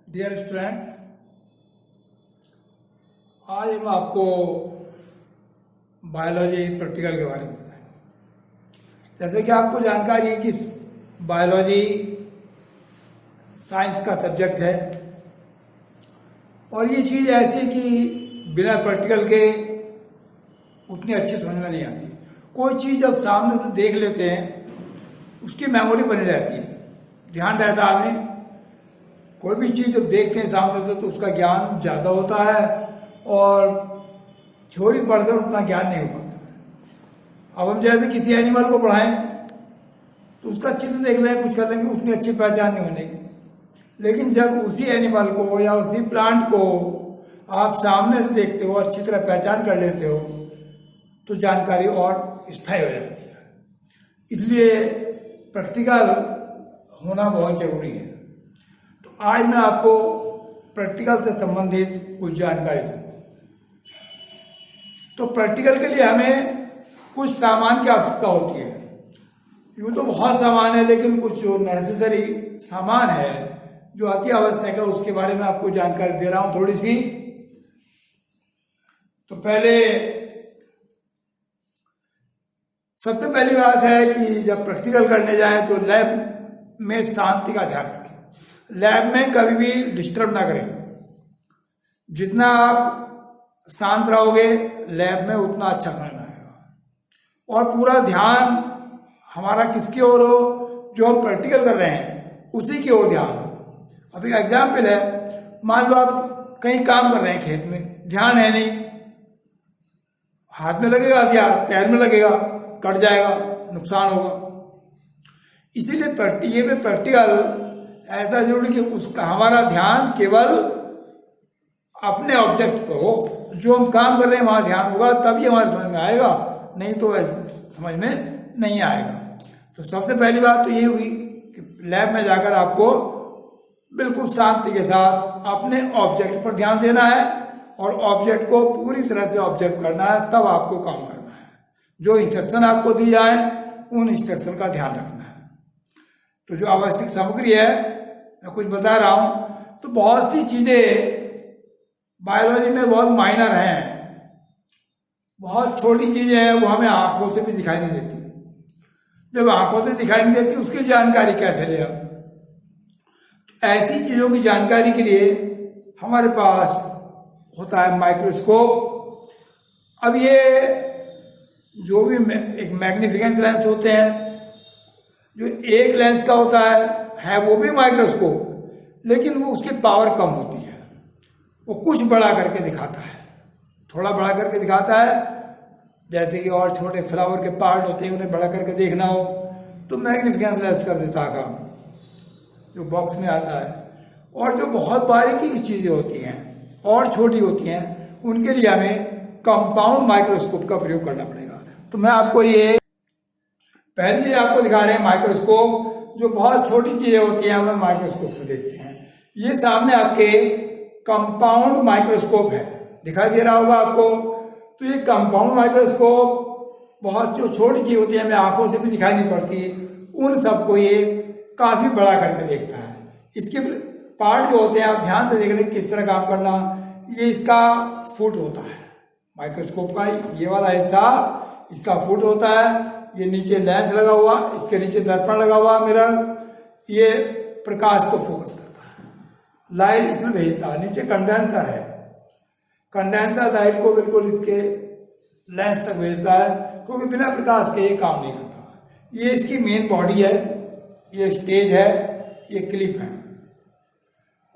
Dear students, आज हम आपको बायोलॉजी प्रैक्टिकल के बारे में बताएंगे। जैसे कि आपको जानकारी है कि बायोलॉजी साइंस का सब्जेक्ट है और ये चीज़ ऐसी कि बिना प्रैक्टिकल के उतनी अच्छी समझ में नहीं आती। कोई चीज़ जब सामने से देख लेते हैं उसकी मेमोरी बनी रहती है, ध्यान रहता है हमें। कोई भी चीज़ जब देखते हैं सामने से तो उसका ज्ञान ज़्यादा होता है और थ्योरी पढ़कर उतना ज्ञान नहीं हो पाता। अब हम जैसे किसी एनिमल को पढ़ाएं तो उसका चित्र देख लें, कुछ कर लेंगे, उतनी अच्छी पहचान नहीं होने की। लेकिन जब उसी एनिमल को या उसी प्लांट को आप सामने से देखते हो, अच्छी तरह पहचान कर लेते हो, तो जानकारी और स्थायी हो जाती है। इसलिए प्रैक्टिकल होना बहुत जरूरी है। तो आज मैं आपको प्रैक्टिकल से संबंधित कुछ जानकारी दूँ। तो प्रैक्टिकल के लिए हमें कुछ सामान की आवश्यकता होती है। यूँ तो बहुत सामान है, लेकिन कुछ जो नेसेसरी सामान है, जो अति आवश्यक है, उसके बारे में आपको जानकारी दे रहा हूँ थोड़ी सी। तो सबसे पहली बात है कि जब प्रैक्टिकल करने जाएं तो लैब में शांति का ध्यान रखें। लैब में कभी भी डिस्टर्ब ना करें। जितना आप शांत रहोगे लैब में उतना अच्छा खाना आएगा। और पूरा ध्यान हमारा किसकी ओर हो? जो हम प्रैक्टिकल कर रहे हैं उसी की ओर ध्यान हो। अब एक एग्जाम्पल है, मान लो आप कहीं काम कर रहे हैं खेत में, ध्यान है नहीं, हाथ में लगेगा हथियार, पैर में लगेगा, कट जाएगा, नुकसान होगा। इसीलिए ये प्रैक्टिकल ऐसा जरूरी कि उसका हमारा ध्यान केवल अपने ऑब्जेक्ट पर हो। जो हम काम कर रहे हैं वहां ध्यान होगा, तभी हमारे समझ में आएगा, नहीं तो ऐसे समझ में नहीं आएगा। तो सबसे पहली बात तो ये हुई कि लैब में जाकर आपको बिल्कुल शांति के साथ अपने ऑब्जेक्ट पर ध्यान देना है और ऑब्जेक्ट को पूरी तरह से ऑब्जर्व करना है, तब आपको काम करना है। जो इंस्ट्रक्शन आपको दी जाए उन इंस्ट्रक्शन का ध्यान रखना है। तो जो आवश्यक सामग्री है, मैं कुछ बता रहा हूं। तो बहुत सी चीजें बायोलॉजी में बहुत माइनर हैं, बहुत छोटी चीजें हैं, वो हमें आंखों से भी दिखाई नहीं देती। जब आंखों से दिखाई नहीं देती उसकी जानकारी कैसे ले हम? ऐसी चीजों की जानकारी के लिए हमारे पास होता है माइक्रोस्कोप। अब ये जो भी एक मैग्निफिकेंस लेंस होते हैं, जो एक लेंस का होता है वो भी माइक्रोस्कोप, लेकिन वो उसकी पावर कम होती है। वो कुछ बड़ा करके दिखाता है, थोड़ा बड़ा करके दिखाता है। जैसे कि और छोटे फ्लावर के पार्ट होते हैं, उन्हें बड़ा करके देखना हो तो मैग्निफिकेंस लेंस कर देता है काम, जो बॉक्स में आता है। और जो बहुत बारीकी की चीज़ें होती हैं और छोटी होती हैं, उनके लिए हमें कंपाउंड माइक्रोस्कोप का प्रयोग करना पड़ेगा। तो मैं आपको ये पहली चीज आपको दिखा रहे हैं, माइक्रोस्कोप। जो बहुत छोटी चीजें होती हैं हमें माइक्रोस्कोप से देखते हैं। ये सामने आपके कंपाउंड माइक्रोस्कोप है, दिखाई दे रहा होगा आपको। तो ये कंपाउंड माइक्रोस्कोप बहुत जो छोटी चीज होती है, हमें आंखों से भी दिखाई नहीं पड़ती, उन सबको ये काफी बड़ा करके देखता है। इसके पार्ट जो होते हैं, आप ध्यान से देख रहे हैं किस तरह काम करना। ये इसका फुट होता है माइक्रोस्कोप का, ये वाला हिस्सा इसका फुट होता है। ये नीचे लेंस लगा हुआ, इसके नीचे दर्पण लगा हुआ मिरर, ये प्रकाश को फोकस करता है, लाइट इसमें भेजता है। नीचे कंडेंसर है, कंडेंसर लाइट को बिल्कुल इसके लेंस तक भेजता है, क्योंकि बिना प्रकाश के ये काम नहीं करता। ये इसकी मेन बॉडी है, ये स्टेज है, ये क्लिप है।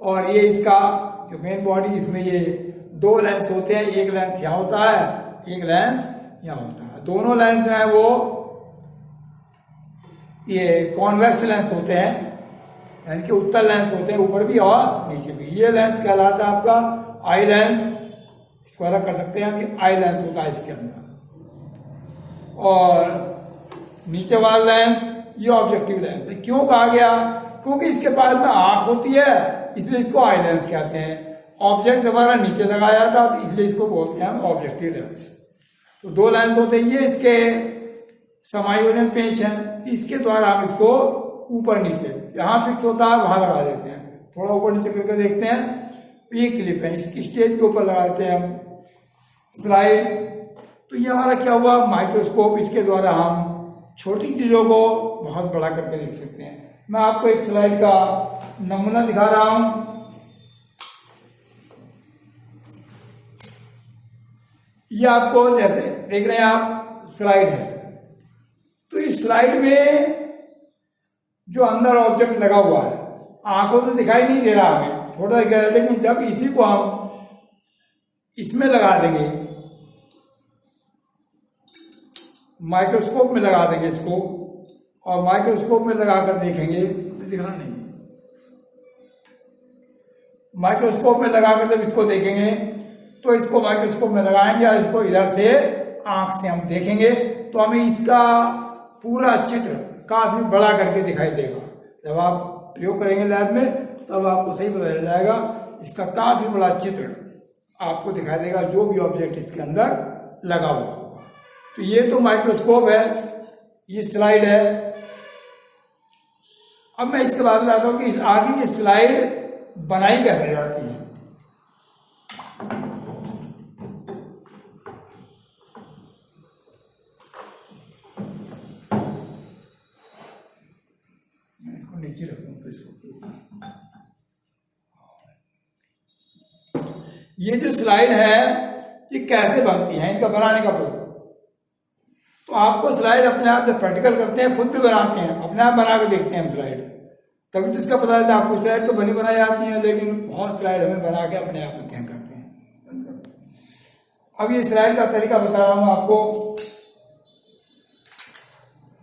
और ये इसका जो मेन बॉडी, इसमें ये दो लेंस होते हैं। एक लेंस यहाँ होता है, एक लेंस यहाँ होता है। दोनों लेंस जो है वो ये कॉन्वेक्स लेंस होते हैं, यानी कि उत्तल लेंस होते हैं, ऊपर भी और नीचे भी। ये लेंस कहलाता है आपका आई लेंस, इसको अलग कर सकते हैं हम, ये आई लेंस होता है इसके अंदर। और नीचे वाला लेंस ये ऑब्जेक्टिव लेंस है। क्यों कहा गया? क्योंकि इसके पास में आंख होती है, इसलिए इसको आई लेंस कहते हैं। ऑब्जेक्ट हमारा नीचे लगाया जाता है, तो इसलिए इसको बोलते हैं हम ऑब्जेक्टिव लेंस। तो दो लेंस होते हैं, ये इसके समायोजन पेंच है, इसके द्वारा हम इसको ऊपर नीचे, यहाँ फिक्स होता है वहां लगा देते हैं। थोड़ा ऊपर नीचे करके देखते हैं। ये क्लिप है, इसकी स्टेज के ऊपर लगाते हैं हम स्लाइड। तो ये हमारा क्या हुआ, माइक्रोस्कोप। इसके द्वारा हम छोटी चीज़ों को बहुत बड़ा करके देख सकते हैं। मैं आपको एक स्लाइड का नमूना दिखा रहा हूं। ये आपको जैसे देख रहे हैं आप, स्लाइड है। तो इस स्लाइड में जो अंदर ऑब्जेक्ट लगा हुआ है, आंखों से दिखाई नहीं दे रहा हमें, थोड़ा दिख रहा है, लेकिन जब इसी को हम इसमें लगा देंगे, माइक्रोस्कोप में लगा देंगे इसको, और माइक्रोस्कोप में लगाकर देखेंगे, दिखा नहीं, माइक्रोस्कोप में लगाकर जब इसको देखेंगे तो इसको माइक्रोस्कोप में लगाएंगे और इसको इधर से आंख से हम देखेंगे तो हमें इसका पूरा चित्र काफी बड़ा करके दिखाई देगा। जब आप प्रयोग करेंगे लैब में तब आपको सही पता चल जाएगा, इसका काफी बड़ा चित्र आपको दिखाई देगा जो भी ऑब्जेक्ट इसके अंदर लगा हुआ होगा। तो ये तो माइक्रोस्कोप है, ये स्लाइड है। अब मैं इसके बाद बताता हूँ कि आगे ये स्लाइड बनाई कैसे जाती है। नीचे रखूं इसको। ये जो स्लाइड है ये कैसे बनती है, इनका बनाने का प्रोसेस। तो आपको स्लाइड अपने आप जब प्रैक्टिकल करते हैं, खुद भी बनाते हैं, अपने आप बना के देखते हैं हम स्लाइड, तभी तो इसका पता चलता है। आपको स्लाइड तो बनी बनाई आती है, लेकिन बहुत स्लाइड हमें बना के अपने आप अध्ययन करते हैं। अब ये स्लाइड का तरीका बता रहा हूं आपको।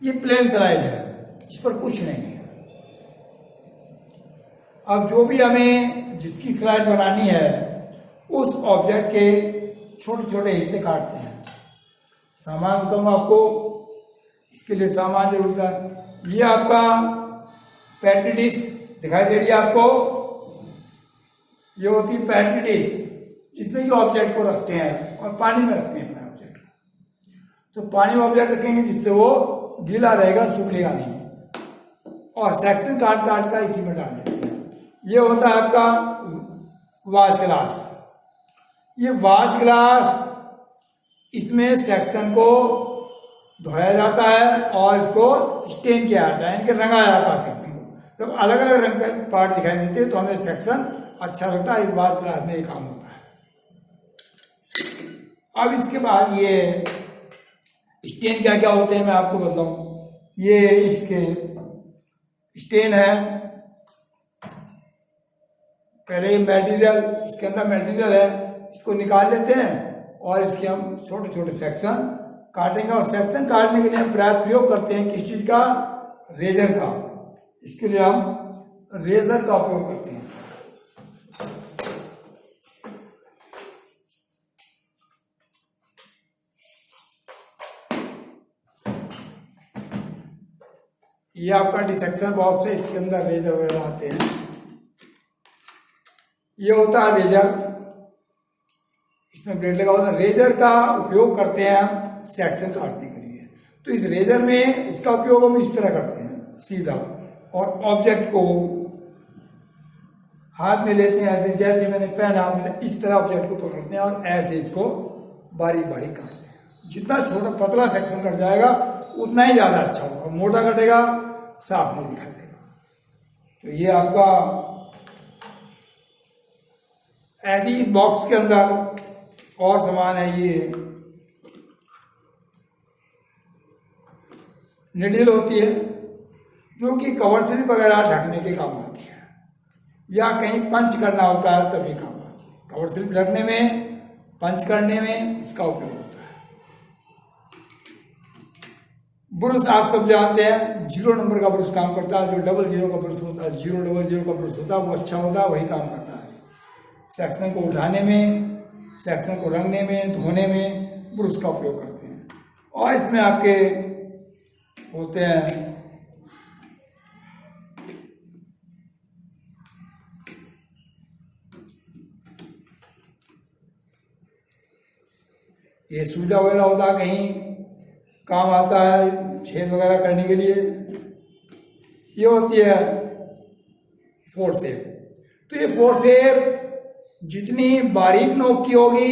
ये प्लेन स्लाइड है, इस पर कुछ नहीं है। अब जो भी हमें जिसकी स्लाइड बनानी है उस ऑब्जेक्ट के छोटे छोटे हिस्से काटते हैं। सामान बताऊँ आपको, इसके लिए सामान जरूरत है। ये आपका पैट्री डिश दिखाई दे रही है आपको, ये होती है पैट्री डिश, जिसमें ये ऑब्जेक्ट को रखते हैं और पानी में रखते हैं अपने ऑब्जेक्ट को। तो पानी में ऑब्जेक्ट रखेंगे जिससे वो गीला रहेगा, सूखेगा नहीं, और सेक्शन काट काट कर इसी में डाल देते हैं। ये होता है आपका वाच ग्लास। ये वाच ग्लास, इसमें सेक्शन को धोया जाता है और इसको स्टेन किया जाता है, इनके रंगा जाता है सेक्शन को। जब अलग अलग रंग के पार्ट दिखाई देते हैं तो हमें सेक्शन अच्छा लगता है। इस वाच ग्लास में ये काम होता है। अब इसके बाद ये स्टेन क्या क्या होते हैं मैं आपको बताऊं। ये इसके स्टेन है। पहले मटेरियल, इसके अंदर मटेरियल है, इसको निकाल लेते हैं और इसके हम छोटे छोटे सेक्शन काटेंगे। और सेक्शन काटने के लिए हम प्रयोग करते हैं किस चीज का, रेजर का। इसके लिए हम रेजर का उपयोग करते हैं। ये आपका डिसेक्शन बॉक्स है, इसके अंदर रेजर वगैरह आते हैं। ये होता है रेजर, इसमें ब्लेड लगा होता है। रेजर का उपयोग करते हैं हम सेक्शन काटने के लिए। तो इस रेजर में इसका उपयोग हम इस तरह करते हैं सीधा, और ऑब्जेक्ट को हाथ में लेते हैं ऐसे, जैसे मैंने पहना, इस तरह ऑब्जेक्ट को पकड़ते हैं और ऐसे इसको बारीक बारीक काटते हैं। जितना छोटा पतला सेक्शन कट जाएगा उतना ही ज्यादा अच्छा होगा, मोटा कटेगा साफ नहीं दिखाई देगा। तो ये आपका ऐसे ही बॉक्स के अंदर और सामान है। ये निडल होती है जो कि कवर स्लिप वगैरह ढकने के काम आती है, या कहीं पंच करना होता है तभी काम आती है। कवर स्लिप ढकने में, पंच करने में इसका उपयोग होता है। ब्रुश आप सब जानते हैं, 0 नंबर का ब्रुश काम करता है। जो 00 का ब्रुश होता है, 000 का ब्रुश होता है, वो अच्छा होता है, वही काम करता है सेक्शन को उठाने में, सेक्शन को रंगने में, धोने में ब्रुश का उपयोग करते हैं। और इसमें आपके होते हैं ये सूजा वगैरह होता है, कहीं काम आता है छेद वगैरह करने के लिए। ये होती है फोर्सेप। तो ये फोर्सेप जितनी बारीक नोक की होगी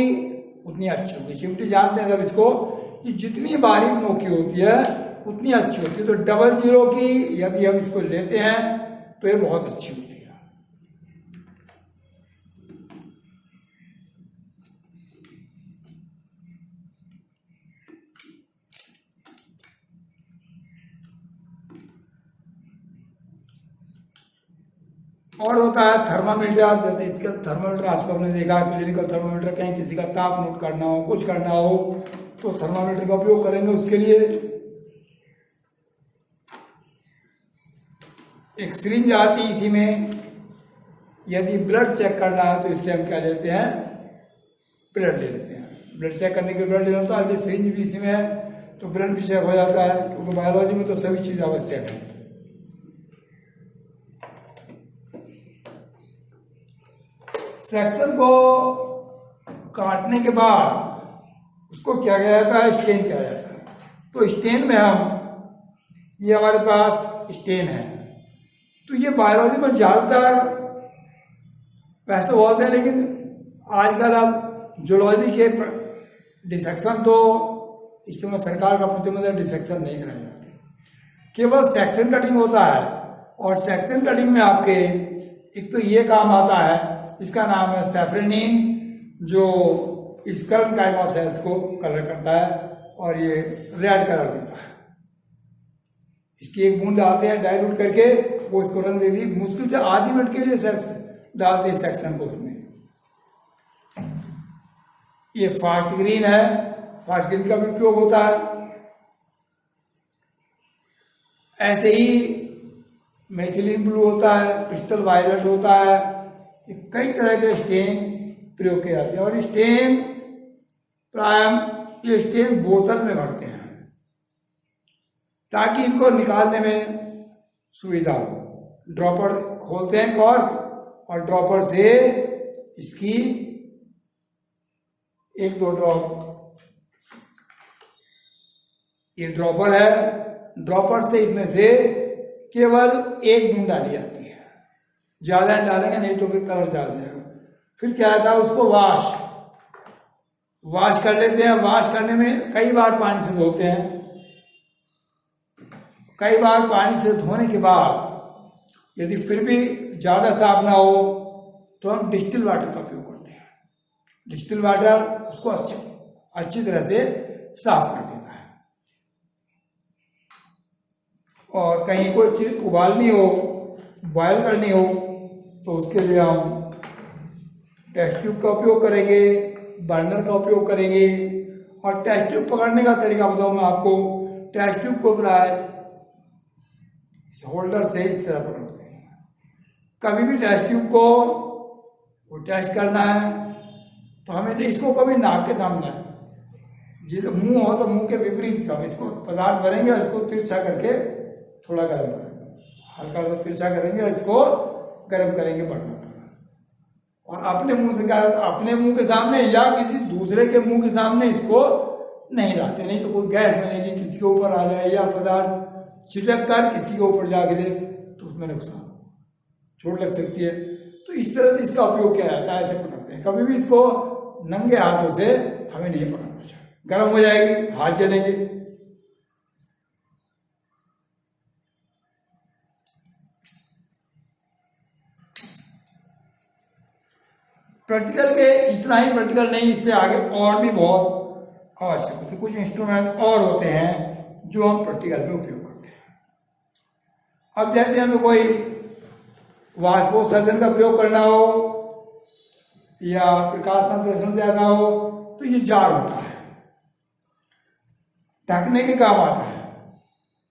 उतनी अच्छी होगी। चिमटी जानते हैं सब इसको, कि जितनी बारीक नोक की होती है उतनी अच्छी होती है। तो 00 की यदि हम इसको लेते हैं तो ये बहुत अच्छी होती है। और होता है थर्मामीटर, जैसे इसका थर्मामीटर आपको हमने देखा, क्लिनिकल थर्मामीटर, कहीं किसी का ताप नोट करना हो, कुछ करना हो तो थर्मामीटर का उपयोग करेंगे। उसके लिए एक सिरिंज आती है, इसी में यदि ब्लड चेक करना है तो इससे हम क्या लेते हैं, ब्लड ले लेते हैं। ब्लड चेक करने के लिए ब्लड लेना होता है, यदि सिरिंज भी इसी में है तो ब्लड भी चेक हो जाता है, क्योंकि बायोलॉजी में तो सभी चीज़ आवश्यक है। सेक्शन को काटने के बाद उसको क्या किया जाता है, स्टेन किया जाता है। तो स्टेन में हम, ये हमारे पास स्टेन है, तो ये बायोलॉजी में ज़्यादातर वैसे तो होते हैं, लेकिन आजकल अब जूलॉजी के डिसेक्शन तो इस समय सरकार का प्रतिबंध है, डिसेक्शन नहीं कराए जाते, केवल सेक्शन कटिंग होता है। और सेक्शन कटिंग में आपके एक तो ये काम आता है, इसका नाम है सैफ्रेनिन, जो स्कर्म काइमा सेल्स को कलर करता है और ये रेड कलर देता है। इसकी एक बूंद डालते हैं डाइल्यूट करके, वो इसको रंग दे दी। मुश्किल से आधी मिनट के लिए सेक्स डालते हैं सेक्शन को उसमें। ये फास्ट ग्रीन है, फास्ट ग्रीन का भी उपयोग होता है। ऐसे ही मेथिलीन ब्लू होता है, क्रिस्टल वायलेट होता है, कई तरह के स्टेन प्रयोग किए जाते हैं। और स्टेन प्राय ये स्टेन बोतल में भरते हैं ताकि इनको निकालने में सुविधा हो। ड्रॉपर खोलते हैं कॉर्क और ड्रॉपर से इसकी 1-2 ड्रॉप, ये ड्रॉपर है, ड्रॉपर से इसमें से केवल 1 बूंद डाली जाती है, ज़्यादा डालेंगे नहीं तो फिर कलर डाल जाएगा। फिर क्या था, उसको वॉश कर लेते हैं। वॉश करने में कई बार पानी से धोते हैं। कई बार पानी से धोने के बाद यदि फिर भी ज़्यादा साफ ना हो तो हम डिस्टिल वाटर का उपयोग करते हैं। डिस्टिल वाटर उसको अच्छी तरह से साफ कर देता है। और कहीं कोई चीज़ उबालनी हो, बॉयल करनी हो, तो उसके लिए हम टेस्ट ट्यूब का उपयोग करेंगे, बर्नर का उपयोग करेंगे। और टेस्ट ट्यूब पकड़ने का तरीका बताऊँ मैं आपको। टेस्ट ट्यूब को प्राय इस होल्डर से इस तरह पकड़ते हैं। कभी भी टेस्ट ट्यूब को वो टेस्ट करना है तो हमें तो इसको कभी नाक के सामने, जिस मुंह हो तो मुंह के विपरीत सब इसको पदार्थ भरेंगे और इसको तिरछा करके थोड़ा गर्म करेंगे, हल्का सा तिरछा करेंगे और इसको गर्म करेंगे बर्नर पर। और अपने मुंह से, अपने मुंह के सामने या किसी दूसरे के मुंह के सामने इसको नहीं लाते, नहीं तो कोई गैस बनेगी, किसी के ऊपर आ जाए, या पदार्थ छिटक कर किसी के ऊपर जा गिरे तो उसमें नुकसान, चोट लग सकती है। तो इस तरह से इसका उपयोग किया जाता है, ऐसे पकड़ते हैं। कभी भी इसको नंगे हाथों से हमें नहीं पकड़ना चाहिए, गर्म हो जाएगी, हाथ जलेंगे। प्रैक्टिकल के इतना ही प्रैक्टिकल नहीं, इससे आगे और भी बहुत आवश्यक होते हैं। कुछ इंस्ट्रूमेंट और होते हैं जो हम प्रैक्टिकल में उपयोग करते हैं। अब जैसे हमें कोई वाष्पोत्सर्जन का प्रयोग करना हो या प्रकाश संश्लेषण ज्यादा हो तो ये जार होता है, ढकने के काम आता है।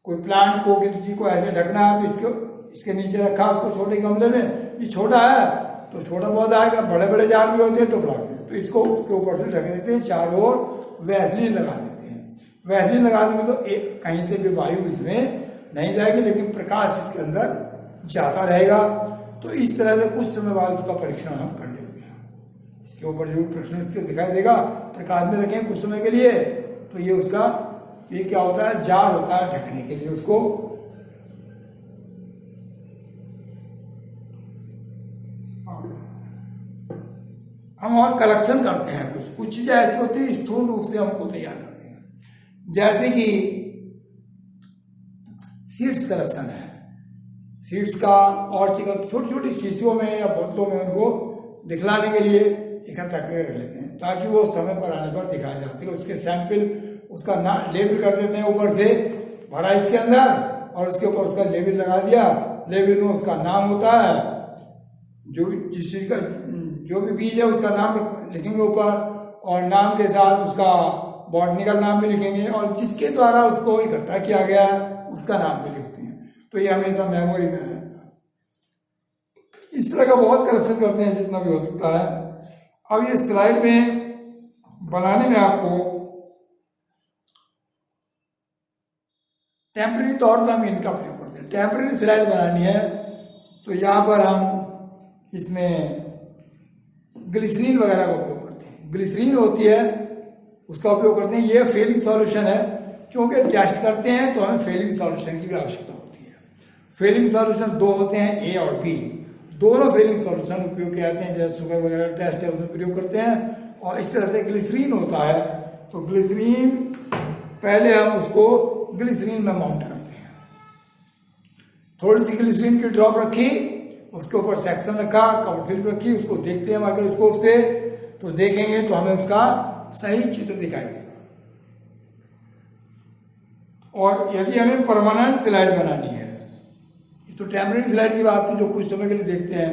कोई प्लांट को, किसी चीज को ऐसे ढकना है तो इसके नीचे रखा उसको छोटे गमले में, ये छोटा है तो छोटा पौधा आएगा, बड़े बड़े जार भी होते हैं तो बढ़ाते हैं, तो इसको उसके ऊपर से ढक देते हैं, चारों ओर वैसलीन लगा देते हैं। वैसलीन लगा देंगे तो कहीं से भी वायु इसमें नहीं जाएगी, लेकिन प्रकाश इसके अंदर जाता रहेगा। तो इस तरह से कुछ समय बाद उसका परीक्षण हम कर लेते हैं। इसके ऊपर जो प्रश्न इसके दिखाई देगा, प्रकाश में रखें कुछ समय के लिए, तो ये उसका, ये क्या होता है, जार होता है ढकने के लिए उसको। हम और कलेक्शन करते हैं, कुछ चीज़ें ऐसी होती है स्थूल रूप से हमको तैयार करते हैं। जैसे कि सीड्स कलेक्शन है, सीड्स का और चीज़ छोटी छोटी शीशियों में या बोतलों में उनको दिखलाने के लिए इकट्ठा करके रख लेते हैं, ताकि वो समय पर आने पर दिखाया जा सके। उसके सैंपल, उसका लेबल कर देते हैं, ऊपर से भरा इसके अंदर और उसके ऊपर उसका लेबल लगा दिया। लेबल में उसका नाम होता है, जो जिस चीज़ का जो भी बीज है उसका नाम लिखेंगे ऊपर, और नाम के साथ उसका बॉटनिकल नाम भी लिखेंगे, और जिसके द्वारा उसको इकट्ठा किया गया है उसका नाम भी लिखते हैं। तो ये हमेशा मेमोरी में है। इस तरह का बहुत कलेक्शन करते हैं जितना भी हो सकता है। अब ये स्लाइड में बनाने में आपको टेम्परेरी तौर पर हम इनका प्रयोग करते हैं। टेम्परेरी स्लाइड बनानी है तो यहाँ पर हम इसमें ग्लिसरीन वगैरह का उपयोग करते हैं। ग्लिसरीन होती है, उसका उपयोग करते हैं। ये फेलिंग सॉल्यूशन है, क्योंकि टेस्ट करते हैं तो हमें फेलिंग सॉल्यूशन की भी आवश्यकता होती है। फेलिंग सॉल्यूशन दो होते हैं, ए और बी। दोनों फेलिंग सॉल्यूशन उपयोग किए जाते हैं, जैसे शुगर वगैरह टेस्ट है उसमें प्रयोग करते हैं। और इस तरह से ग्लिसरीन होता है, तो ग्लिसरीन पहले हम उसको ग्लिसरीन में माउंट करते हैं। थोड़ी सी ग्लिसरीन की ड्रॉप रखी, उसके ऊपर सेक्शन रखा, कवर स्लिप रखी, उसको देखते हैं माइक्रोस्कोप से, तो देखेंगे तो हमें उसका सही चित्र दिखाई देगा। और यदि हमें परमानेंट स्लाइड बनानी है, तो टेम्परेरी स्लाइड की बात थी जो कुछ समय के लिए देखते हैं,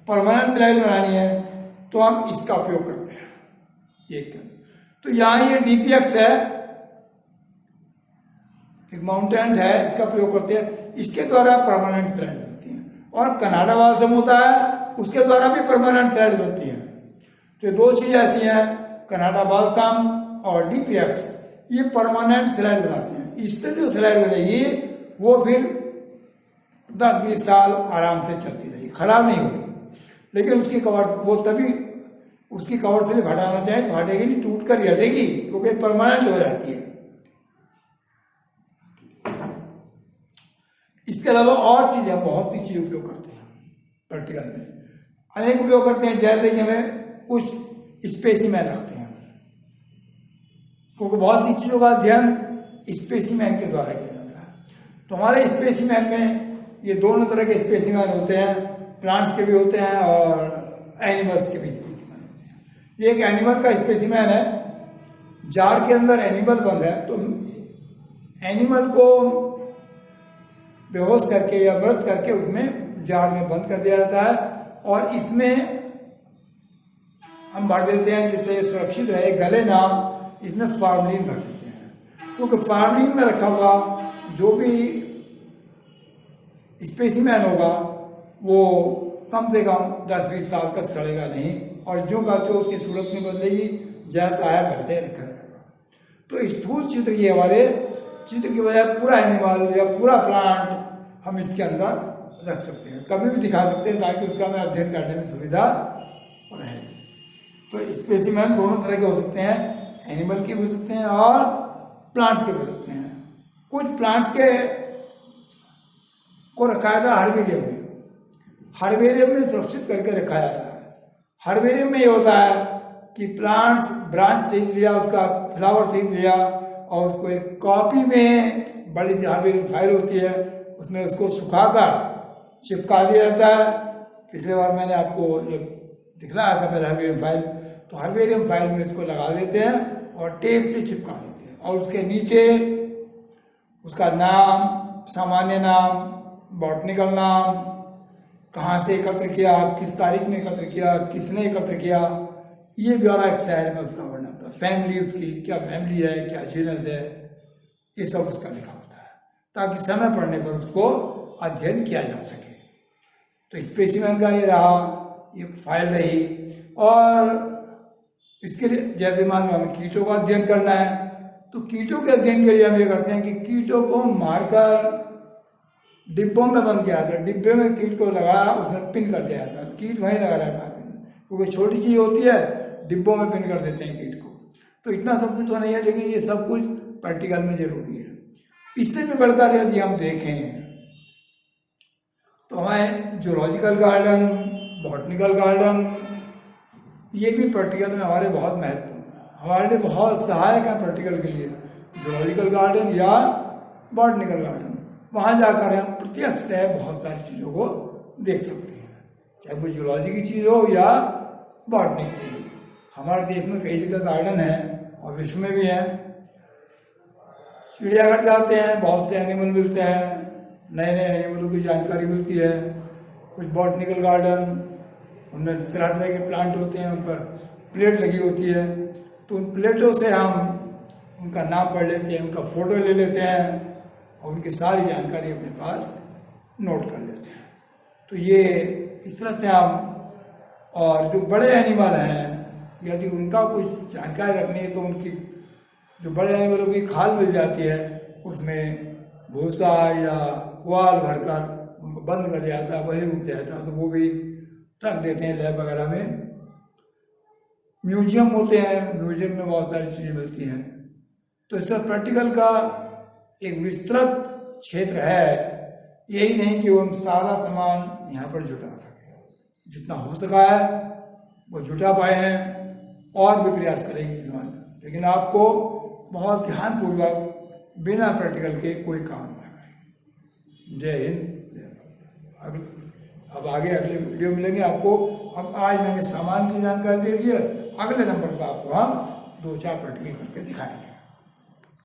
परमानेंट स्लाइड बनानी है तो हम इसका उपयोग करते हैं। एक तो यहाँ ये डीपीएक्स है, एक माउंटेन है, इसका प्रयोग करते हैं। इसके द्वारा परमानेंट स्लाइड बनती है। और कनाडा बाल्सम होता है, उसके द्वारा भी परमानेंट स्लाइड बनती है। तो दो चीज ऐसी हैं, कनाडा बाल्सम और डीपीएक्स, ये परमानेंट स्लाइड बनाते हैं। इससे जो स्लाइड बनेगी वो फिर 10-20 साल आराम से चलती रहेगी, खराब नहीं होगी। लेकिन उसकी कवर, वो तभी उसकी कवर स्लिप हटाना चाहे तो हटेगी नहीं, टूट कर ही हटेगी, क्योंकि परमानेंट हो जाती है। इसके अलावा और चीजें, बहुत सी चीज उपयोग करते हैं प्रैक्टिकल में, अनेक उपयोग करते हैं। जैसे कि हमें कुछ स्पेसिमेन रखते हैं, क्योंकि बहुत सी चीजों का अध्ययन स्पेसिमेन के द्वारा किया जाता है। तो हमारे स्पेसिमेन में ये दोनों तरह के स्पेसिमेन होते हैं, प्लांट्स के भी होते हैं और एनिमल्स के भी स्पेसिमेन होते हैं। ये एक एनिमल का स्पेसिमेन है, जार के अंदर एनिमल बंद है, तो एनिमल को बेहोश करके या मृत करके उसमें जार में बंद कर दिया जाता है, और इसमें हम भर देते हैं जिससे सुरक्षित रहे, गले ना। इसमें फार्मलिन भर देते हैं, क्योंकि फार्मलिन में रखा हुआ जो भी स्पेसिमेन होगा वो कम से कम 10-20 साल तक सड़ेगा नहीं, और जो का जो उसकी सूरत नहीं बदलेगी, जैसा है वैसे रखा जाएगा। तो स्थूल चित्र, ये हमारे चित्र की वजह पूरा एनिमल या पूरा प्लांट हम इसके अंदर रख सकते हैं, कभी भी दिखा सकते हैं, ताकि उसका हमें अध्ययन करने में सुविधा रहे। तो स्पेसिमेन दोनों तरह के हो सकते हैं, एनिमल के भी हो सकते हैं और प्लांट के भी हो सकते हैं। कुछ प्लांट्स के को रखा जाता है हर्बेरियम में। हर्बेरियम में सुरक्षित करके रखा जाता है। हर्बेरियम में ये होता है कि प्लांट्स ब्रांच से लिया, उसका फ्लावर से लिया, और उसको एक कॉपी में, बड़ी सी हर्बेरियम फाइल होती है, उसमें उसको सुखाकर चिपका दिया जाता है। पिछले बार मैंने आपको ये दिखलाया था पहले हर्बेरियम फाइल, तो हर्बेरियम फाइल में इसको लगा देते हैं और टेप से चिपका देते हैं, और उसके नीचे उसका नाम, सामान्य नाम, बॉटनिकल नाम, कहाँ से एकत्र किया, किस तारीख में एकत्र किया, किसने एकत्र किया, ये ब्यौरा एक साइड में उसका वर्णन होता है। फैमिली उसकी क्या फैमिली है, क्या जीनस है, ये सब उसका लिखा होता है, ताकि समय पड़ने पर उसको अध्ययन किया जा सके। तो स्पेसिमेन का ये रहा, ये फाइल रही। और इसके लिए जैसे मान लो हमें कीटों का अध्ययन करना है, तो कीटों के अध्ययन के लिए हम ये करते हैं कि कीटों को मारकर डिब्बों में बंद किया जाता है। डिब्बे में कीट को लगाया, उसमें पिन कर दिया जाता है, कीट वहीं लगा रहता है, क्योंकि छोटी चीज होती है, डिब्बों में पिन कर देते हैं कीट को। तो इतना सब कुछ तो नहीं है, लेकिन ये सब कुछ प्रैक्टिकल में जरूरी है। इससे भी बढ़कर यदि हम देखें तो हमें जूलॉजिकल गार्डन, बॉटनिकल गार्डन, ये भी प्रैक्टिकल में हमारे बहुत महत्वपूर्ण है, हमारे लिए बहुत सहायक है प्रैक्टिकल के लिए। जूलॉजिकल गार्डन या बॉटनिकल गार्डन, वहाँ जाकर हम प्रत्यक्ष से बहुत सारी चीज़ों को देख सकते हैं, चाहे वो जूलॉजी की चीज़ हो या बॉटनी की चीज़। हमारे देश में कई जगह गार्डन है और विश्व में भी है। चिड़ियाघर जाते हैं, बहुत से एनिमल मिलते हैं, नए नए एनिमलों की जानकारी मिलती है। कुछ बॉटनिकल गार्डन, उनमें तरह तरह के प्लांट होते हैं, उन पर प्लेट लगी होती है, तो उन प्लेटों से हम उनका नाम पढ़ लेते हैं, उनका फोटो ले लेते हैं और उनकी सारी जानकारी अपने पास नोट कर लेते हैं। तो ये इस तरह से हम, और जो बड़े एनिमल हैं यदि उनका कुछ जानकारी रखनी है तो उनकी जो बड़े एनिमलों की खाल मिल जाती है, उसमें भूसा या पुआल भरकर उनको बंद कर दिया जाता है, वही रुक जाता है, तो वो भी रख देते हैं लैब वगैरह में। म्यूजियम होते हैं, म्यूजियम में बहुत सारी चीज़ें मिलती हैं। तो इसका प्रैक्टिकल का एक विस्तृत क्षेत्र है, यही नहीं कि वो हम सारा सामान यहाँ पर जुटा सकें, जितना हो सका है वो जुटा पाए हैं और भी प्रयास करेंगे सामान, लेकिन आपको बहुत ध्यानपूर्वक बिना प्रैक्टिकल के कोई काम ना करें। जय हिंद। अब आगे अगले वीडियो मिलेंगे आपको। अब आज मैंने सामान की जानकारी दे दी है, अगले नंबर पर आपको हम 2-4 प्रैक्टिकल करके दिखाएंगे।